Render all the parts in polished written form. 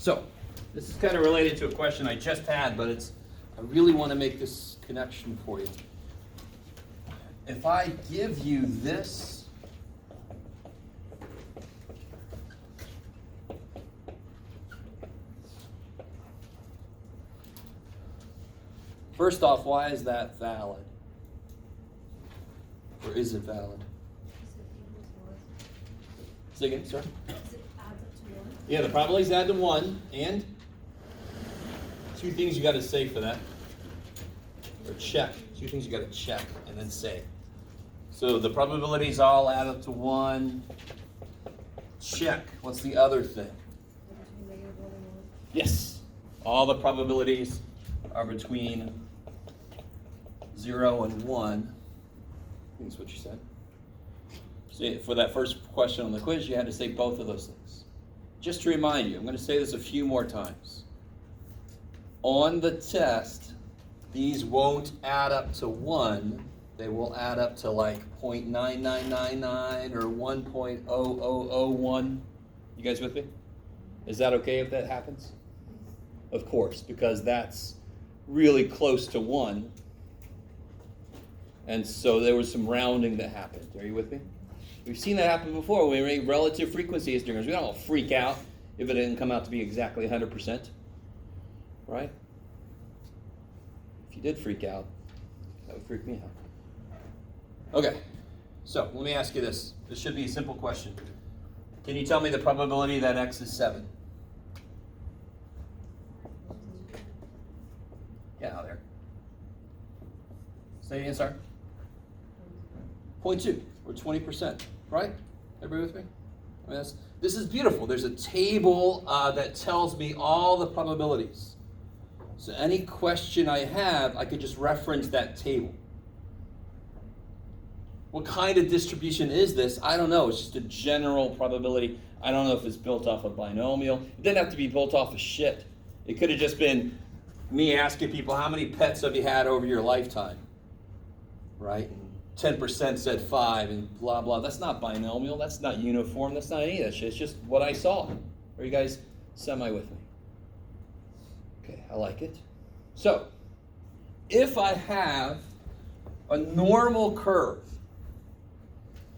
So, this is kind of related to a question I just had, but I really want to make this connection for you. If I give you this, first off, why is that valid? Or is it valid? Say again, sorry? Yeah, the probabilities add to 1, and two things you got to say for that. Or check. Two things you got to check and then say. So the probabilities all add up to 1. Check. What's the other thing? Yes. All the probabilities are between 0 and 1. I think that's what you said. So for that first question on the quiz, you had to say both of those things. Just to remind you, I'm going to say this a few more times. On the test, these won't add up to 1. They will add up to like 0.9999 or 1.0001. You guys with me? Is that okay if that happens? Of course, because that's really close to 1. And so there was some rounding that happened. Are you with me? We've seen that happen before. When we make relative frequency estimators, we don't all freak out if it didn't come out to be exactly 100%. Right? If you did freak out, that would freak me out. Okay, so let me ask you this. This should be a simple question. Can you tell me the probability that x is 7? Get out there. Say it again, sorry. 0.2, or 20%, right? Everybody with me? I mean, this is beautiful. There's a table that tells me all the probabilities. So any question I have, I could just reference that table. What kind of distribution is this? I don't know. It's just a general probability. I don't know if it's built off a binomial. It didn't have to be built off of shit. It could have just been me asking people, how many pets have you had over your lifetime? Right? 10% said 5 and blah, blah. That's not binomial. That's not uniform. That's not any of that shit. It's just what I saw. Are you guys semi with me? Okay, I like it. So, if I have a normal curve,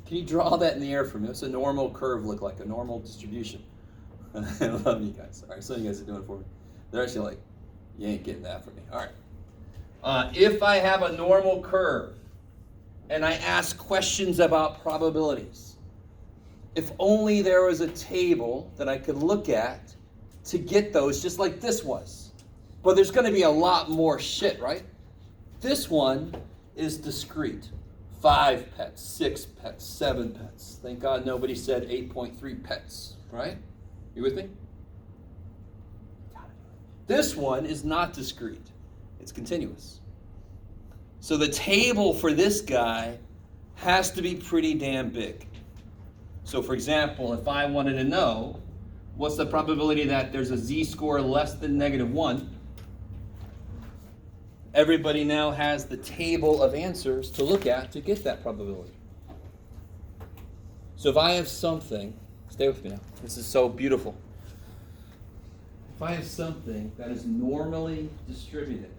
can you draw that in the air for me? What's a normal curve look like? A normal distribution? I love you guys. All right, some of you guys are doing it for me. They're actually like, you ain't getting that from me. All right. If I have a normal curve, and I ask questions about probabilities, if only there was a table that I could look at to get those, just like this was. But there's going to be a lot more shit, right? This one is discrete. 5 pets, 6 pets, 7 pets. Thank God nobody said 8.3 pets, right? You with me? This one is not discrete. It's continuous. So the table for this guy has to be pretty damn big. So for example, if I wanted to know what's the probability that there's a z-score less than -1, everybody now has the table of answers to look at to get that probability. So if I have something, stay with me now, this is so beautiful. If I have something that is normally distributed,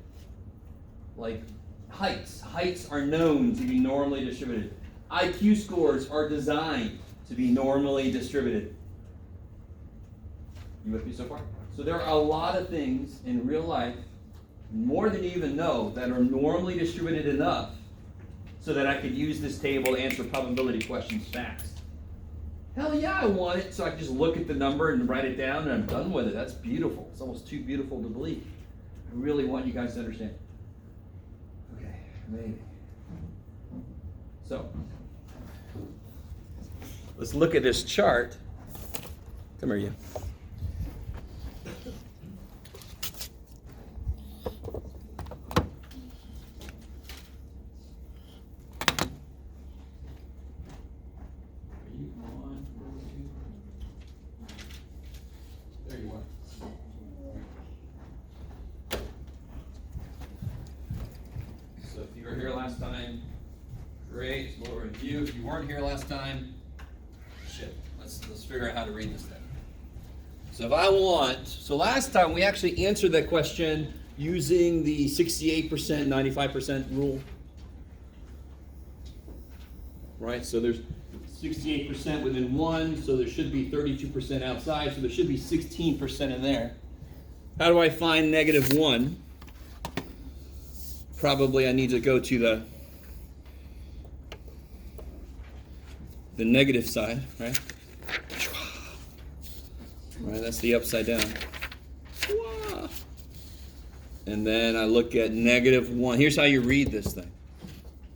like heights are known to be normally distributed. IQ scores are designed to be normally distributed. You with me so far? So there are a lot of things in real life, more than you even know, that are normally distributed enough so that I could use this table to answer probability questions fast. Hell yeah, I want it, so I can just look at the number and write it down and I'm done with it. That's beautiful. It's almost too beautiful to believe. I really want you guys to understand. Okay, maybe. So, let's look at this chart. Come here, you. If you weren't here last time, shit, let's figure out how to read this thing. So if I want, so last time we actually answered that question using the 68%, 95% rule. Right, so there's 68% within 1, so there should be 32% outside, so there should be 16% in there. How do I find -1? Probably I need to go to the negative side, right? Right, that's the upside down. And then I look at -1. Here's how you read this thing.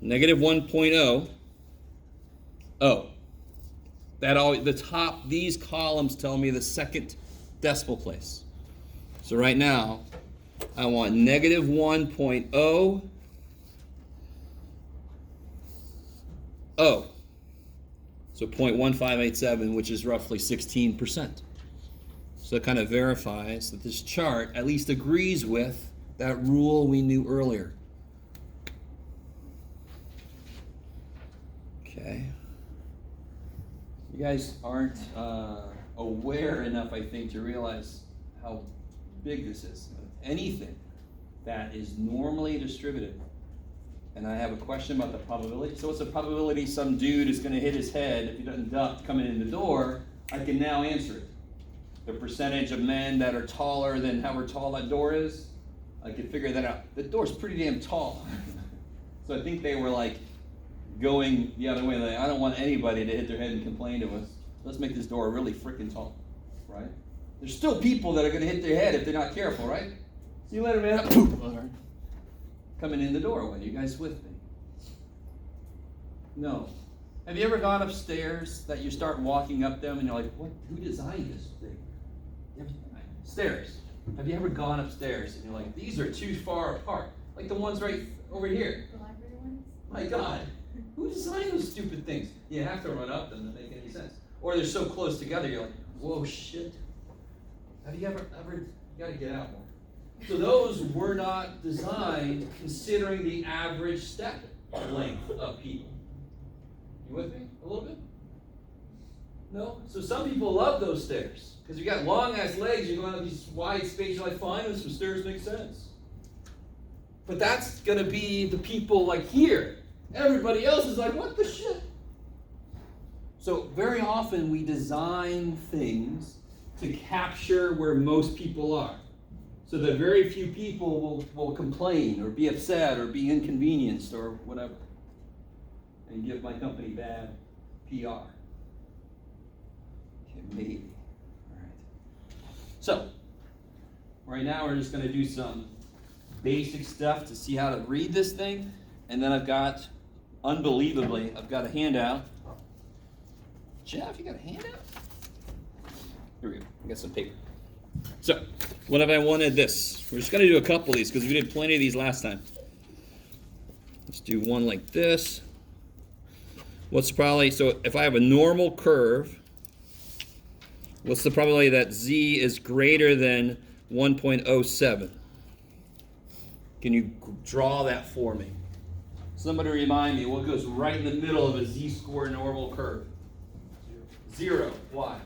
-1.0. Oh. The top, these columns tell me the second decimal place. So right now, I want -1.00. So 0.1587, which is roughly 16%. So it kind of verifies that this chart at least agrees with that rule we knew earlier. Okay. You guys aren't aware enough, I think, to realize how big this is. Anything that is normally distributed, and I have a question about the probability. So what's the probability some dude is going to hit his head if he doesn't duck coming in the door? I can now answer it. The percentage of men that are taller than however tall that door is, I can figure that out. The door's pretty damn tall. So I think they were like going the other way. Like, I don't want anybody to hit their head and complain to us. Let's make this door really freaking tall, right? There's still people that are going to hit their head if they're not careful, right? See you later, man. Coming in the doorway. You guys with me? No. Have you ever gone upstairs that you start walking up them and you're like, what? Who designed this thing? Stairs. Have you ever gone upstairs and you're like, these are too far apart? Like the ones right over here. The library ones? My God. Who designed those stupid things? You have to run up them to make any sense. Or they're so close together, you're like, whoa, shit. Have you ever, you gotta get out more. So those were not designed considering the average step length of people. You with me a little bit? No? So some people love those stairs. Because you got long ass legs, you're going up these wide spaces, you're like, fine, some stairs make sense. But that's gonna be the people like here. Everybody else is like, what the shit? So very often we design things to capture where most people are. So that very few people will complain or be upset or be inconvenienced or whatever. And give my company bad PR. Okay, maybe. All right. So, right now we're just going to do some basic stuff to see how to read this thing. And then I've got, unbelievably, I've got a handout. Jeff, you got a handout? Here we go. I got some paper. So, what if I wanted this? We're just going to do a couple of these because we did plenty of these last time. Let's do one like this. What's the probability? So if I have a normal curve, what's the probability that z is greater than 1.07? Can you draw that for me? Somebody remind me, what goes right in the middle of a z-score normal curve? 0. Why?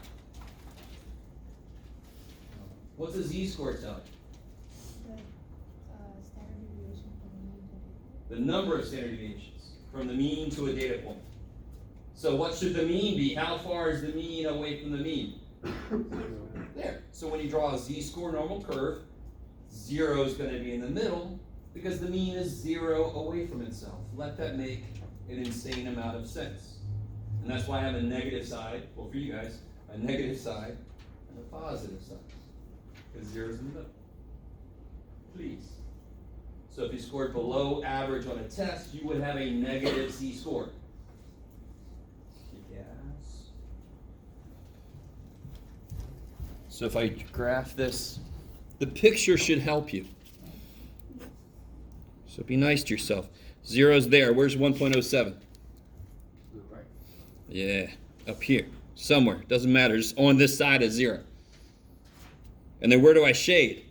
What's a z-score tell you? The standard deviation from the mean to The number of standard deviations from the mean to a data point. So what should the mean be? How far is the mean away from the mean? There. So when you draw a z-score normal curve, 0 is going to be in the middle because the mean is 0 away from itself. Let that make an insane amount of sense. And that's why I have a negative side, well for you guys, a negative side and a positive side. Because 0 is in the middle. Please. So if you scored below average on a test, you would have a negative z-score. Yes. So if I graph this, the picture should help you. So be nice to yourself. 0's there. Where's 1.07? Right. Yeah, up here. Somewhere. Doesn't matter. Just on this side of 0. And then where do I shade?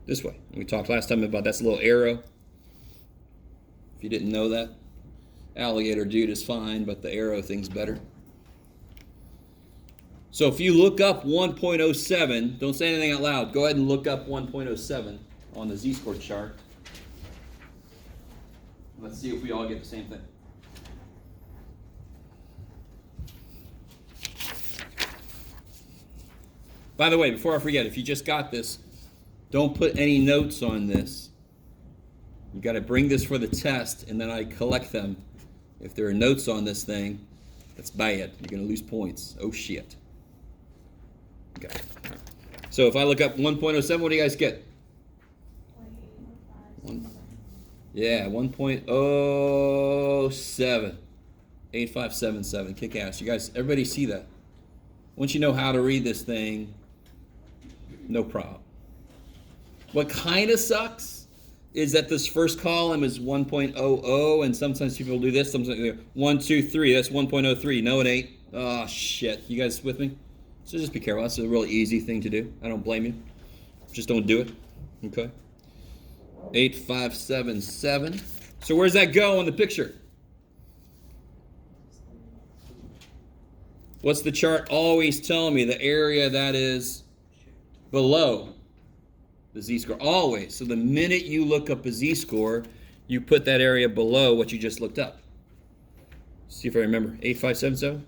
This way. We talked last time about that's a little arrow. If you didn't know that. Alligator dude is fine, but the arrow thing's better. So if you look up 1.07, don't say anything out loud. Go ahead and look up 1.07 on the z-score chart. Let's see if we all get the same thing. By the way, before I forget, if you just got this, don't put any notes on this. You got to bring this for the test, and then I collect them. If there are notes on this thing, that's bad. You're going to lose points. Oh, shit. Okay. So if I look up 1.07, what do you guys get? 1.07. 8577. Kick ass. You guys, everybody see that? Once you know how to read this thing, no problem. What kind of sucks is that this first column is 1.00, and sometimes people do this. Sometimes 1, 2, 3. That's 1.03. No, it ain't. Oh, shit. You guys with me? So just be careful. That's a really easy thing to do. I don't blame you. Just don't do it. Okay? 8577. So where's that go in the picture? What's the chart always telling me? The area that is below the z-score. Always. So the minute you look up a z-score, you put that area below what you just looked up. See if I remember. 8577?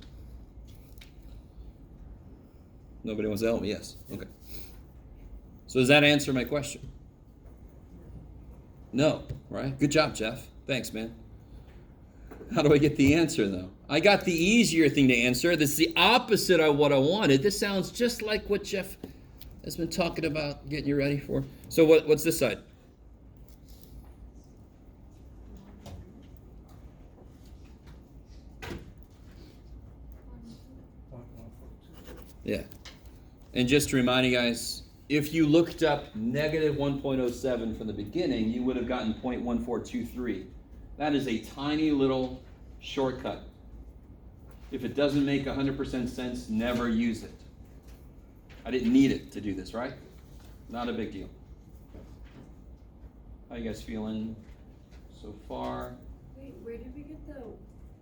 Nobody wants to help me? Yes. Okay. So does that answer my question? No. Right? Good job, Jeff. Thanks, man. How do I get the answer, though? I got the easier thing to answer. This is the opposite of what I wanted. This sounds just like what Jeff has been talking about, getting you ready for. So what's this side? Yeah. And just to remind you guys, if you looked up negative 1.07 from the beginning, you would have gotten 0.1423. That is a tiny little shortcut. If it doesn't make 100% sense, never use it. I didn't need it to do this, right? Not a big deal. How you guys feeling so far? Wait, where did we get the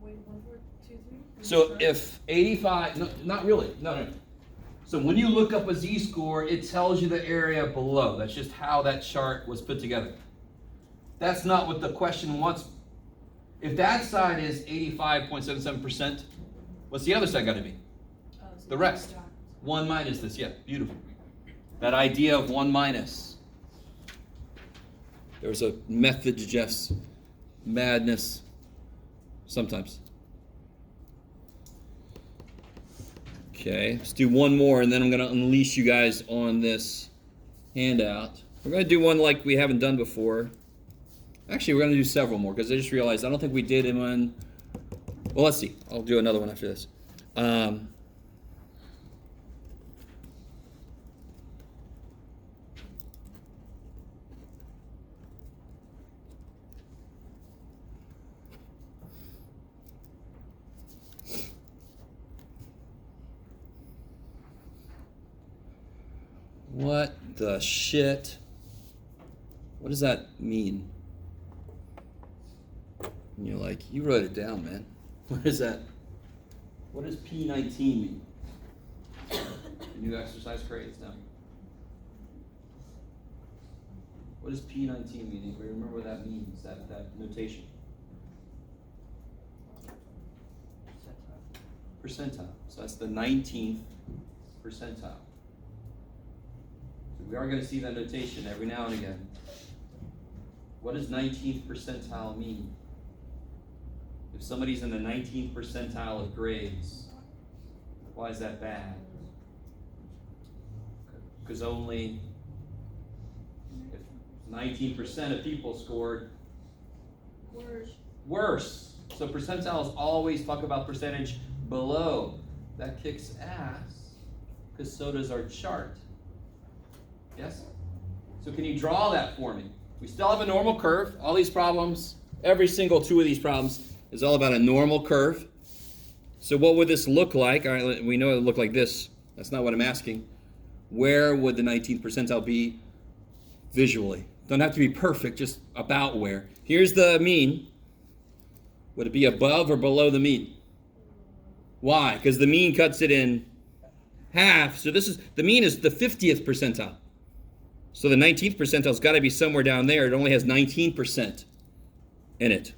0.1423? So if 85, no, not really, no. So when you look up a z-score, it tells you the area below. That's just how that chart was put together. That's not what the question wants. If that side is 85.77%, what's the other side got to be? The rest. 1 minus this, yeah, beautiful. That idea of 1 minus. There's a method to Jeff's madness sometimes. Okay, let's do one more, and then I'm going to unleash you guys on this handout. We're going to do one like we haven't done before. Actually, we're going to do several more, because I just realized I don't think we did him on... Well, let's see. I'll do another one after this. What the shit? What does that mean? And you're like, you wrote it down, man. What is that? What does P19 mean? New exercise grades now. What does P19 mean? Anybody remember what that means, that notation? Percentile. So that's the 19th percentile. We are going to see that notation every now and again. What does 19th percentile mean? If somebody's in the 19th percentile of grades, why is that bad? Because only if 19% of people scored worse. So percentiles always talk about percentage below. That kicks ass, because so does our chart. Yes? So can you draw that for me? We still have a normal curve. All these problems, every single two of these problems is all about a normal curve. So what would this look like? All right, we know it would look like this. That's not what I'm asking. Where would the 19th percentile be visually? Don't have to be perfect, just about where. Here's the mean. Would it be above or below the mean? Why? Because the mean cuts it in half. So this is, the mean is the 50th percentile. So the 19th percentile's got to be somewhere down there. It only has 19% in it.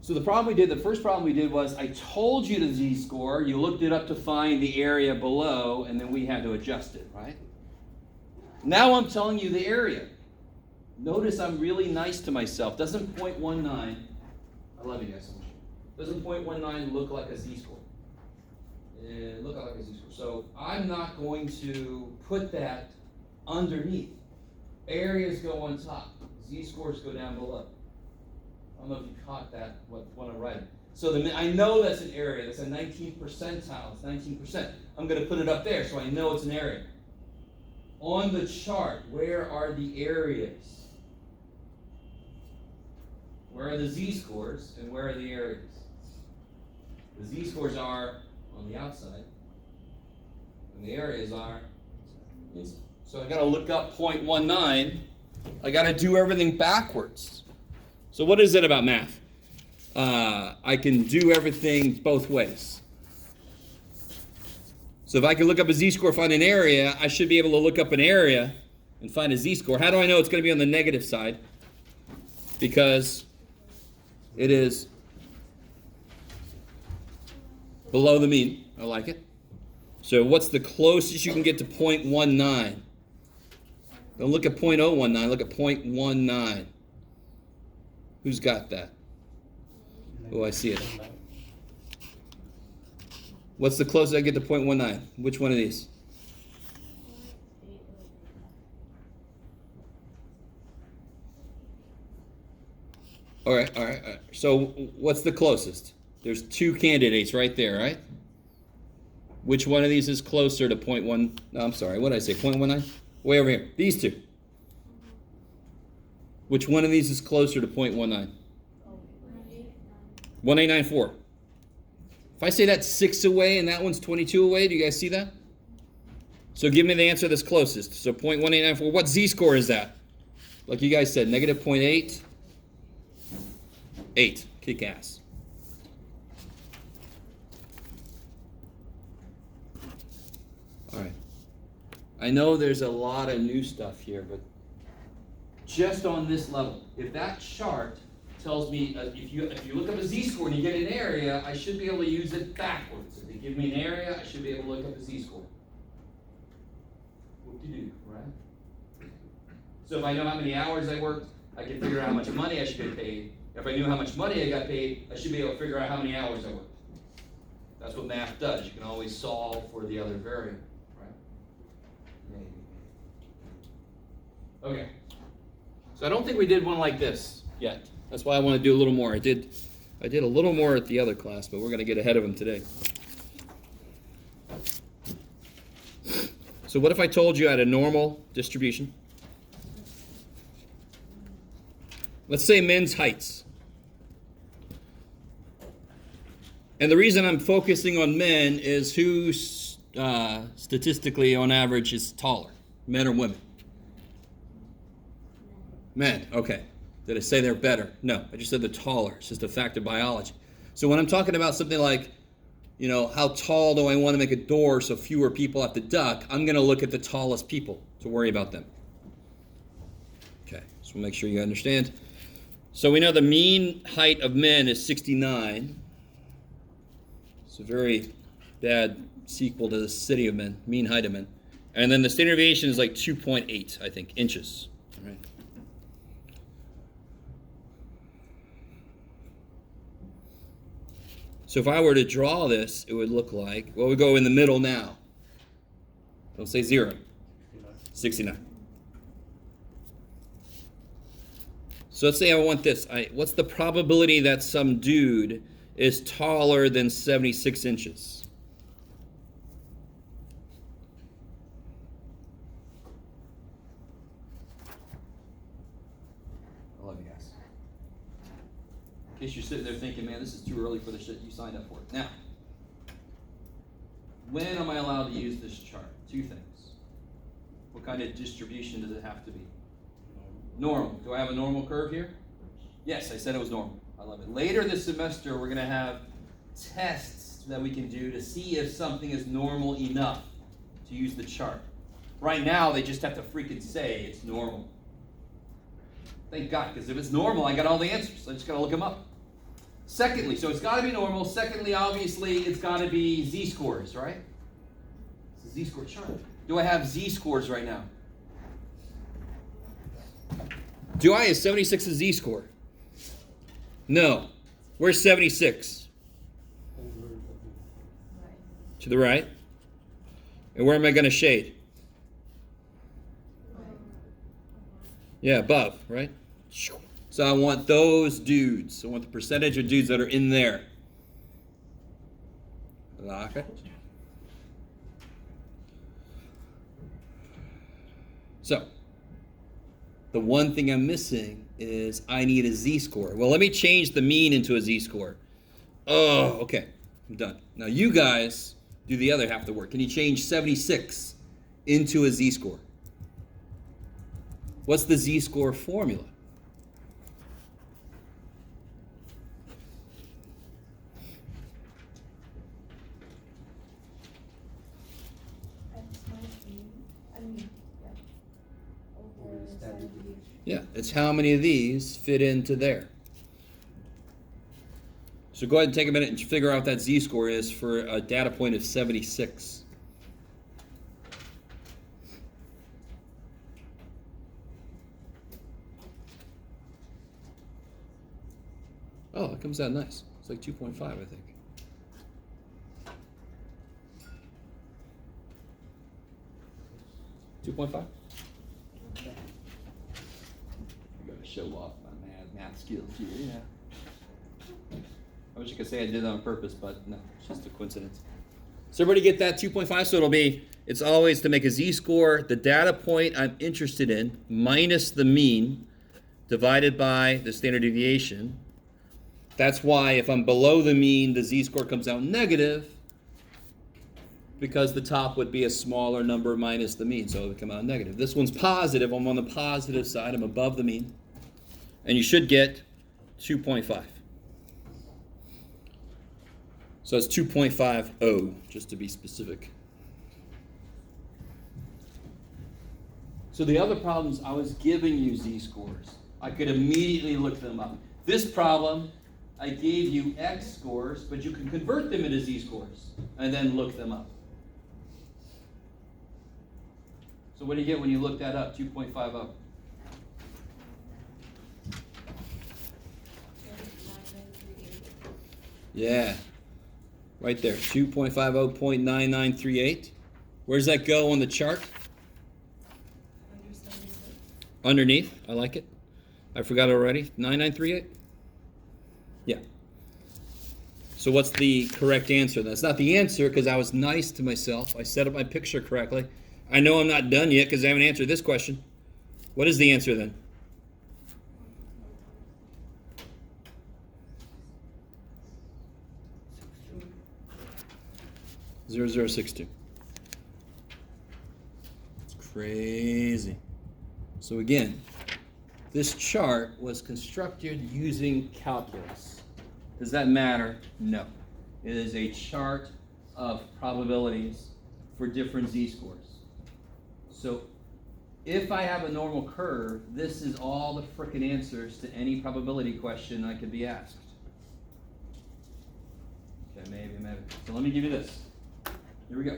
So the first problem we did was I told you the z-score, you looked it up to find the area below, and then we had to adjust it, right? Now I'm telling you the area. Notice I'm really nice to myself. Doesn't 0.19, I love you guys so much. Doesn't 0.19 look like a z-score? Look like a z-score. So I'm not going to put that underneath. Areas go on top. Z-scores go down below. I don't know if you caught that, what I'm writing. So I know that's an area. That's a 19th percentile. It's 19%. I'm going to put it up there so I know it's an area. On the chart, where are the areas? Where are the z-scores and where are the areas? The z-scores are on the outside, and the areas are inside. So I got to look up 0.19. I got to do everything backwards. So what is it about math? I can do everything both ways. So if I can look up a z-score, find an area, I should be able to look up an area and find a z-score. How do I know it's going to be on the negative side? Because it is below the mean. I like it. So what's the closest you can get to 0.19? Don't look at 0.019, look at 0.19. Who's got that? Oh, I see it. What's the closest I get to 0.19? Which one of these? All right. So what's the closest? There's two candidates right there, right? Which one of these is closer to 0.1? No, I'm sorry. What did I say? 0.19? Way over here. These two. Which one of these is closer to 0.19? 1894. If I say that's 6 away and that one's 22 away, do you guys see that? So give me the answer that's closest. So 0.1894. What z-score is that? Like you guys said, negative 0.8. 8. Kick ass. All right. I know there's a lot of new stuff here, but just on this level, if that chart tells me, if you look up a z-score and you get an area, I should be able to use it backwards. If they give me an area, I should be able to look up a z-score. Whoop-de-doo, right? So if I know how many hours I worked, I can figure out how much money I should get paid. If I knew how much money I got paid, I should be able to figure out how many hours I worked. That's what math does. You can always solve for the other variable, right? Okay. So I don't think we did one like this yet. That's why I want to do a little more. I did a little more at the other class, but we're going to get ahead of them today. So what if I told you I had a normal distribution? Let's say men's heights. And the reason I'm focusing on men is who statistically on average is taller, men or women? Men, okay. Did I say they're better? No, I just said they're taller. It's just a fact of biology. So when I'm talking about something like, how tall do I want to make a door so fewer people have to duck, I'm going to look at the tallest people to worry about them. Okay, so we'll make sure you understand. So we know the mean height of men is 69. It's a very bad sequel to the city of men, mean height of men. And then the standard deviation is like 2.8, I think, inches. All right. So if I were to draw this, it would look like, well, we go in the middle now. Don't say 0. 69. So let's say I want this. What's the probability that some dude is taller than 76 inches? I love you guys. In case you're sitting there thinking, man, this is too early for the shit you signed up for. Now, when am I allowed to use this chart? 2 things. What kind of distribution does it have to be? Normal. Do I have a normal curve here? Yes, I said it was normal. I love it. Later this semester, we're going to have tests that we can do to see if something is normal enough to use the chart. Right now, they just have to freaking say it's normal. Thank God, because if it's normal, I got all the answers. I just got to look them up. Secondly, so it's got to be normal. Secondly, obviously, it's got to be z-scores, right? It's a z-score chart. Do I have z-scores right now? Do I have 76 a z-score? No. Where's 76? To the right. And where am I going to shade? Yeah, above, right? So I want those dudes. I want the percentage of dudes that are in there. Lock it. So, the one thing I'm missing is I need a z-score. Well, let me change the mean into a z-score. Oh, okay. I'm done. Now you guys do the other half of the work. Can you change 76 into a z-score? What's the z-score formula? X minus mean, I mean, yeah. Over standard deviation. Yeah, it's how many of these fit into there. So go ahead and take a minute and figure out what that z-score is for a data point of 76. Oh, it comes out nice. It's like 2.5, I think. $2.5? I gotta show off my math skills here, yeah. I wish I could say I did that on purpose, but no, it's just a coincidence. So everybody get that 2.5? So it's always to make a z-score, the data point I'm interested in, minus the mean, divided by the standard deviation. That's why if I'm below the mean, the z-score comes out negative, because the top would be a smaller number minus the mean, so it would come out negative. This one's positive. I'm on the positive side. I'm above the mean. And you should get 2.5. So it's 2.50, just to be specific. So the other problems, I was giving you z-scores. I could immediately look them up. This problem, I gave you x scores, but you can convert them into z-scores and then look them up. So what do you get when you look that up, 2.50? Yeah, right there, 2.50.9938. Where does that go on the chart? Underneath, I like it. I forgot already, 9938? Yeah. So what's the correct answer? That's not the answer because I was nice to myself. I set up my picture correctly. I know I'm not done yet because I haven't answered this question. What is the answer then? .0062. It's crazy. So again, this chart was constructed using calculus. Does that matter? No. It is a chart of probabilities for different z-scores. So if I have a normal curve, this is all the frickin' answers to any probability question I could be asked. Okay, maybe. So let me give you this. Here we go.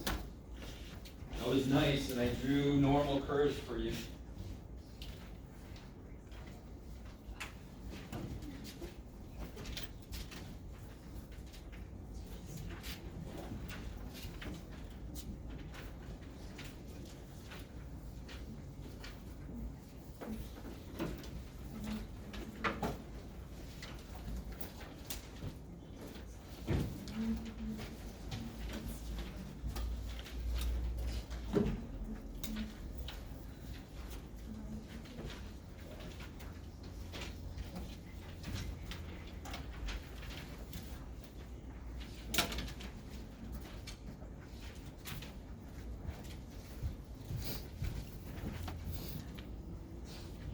That was nice, and I drew normal curves for you.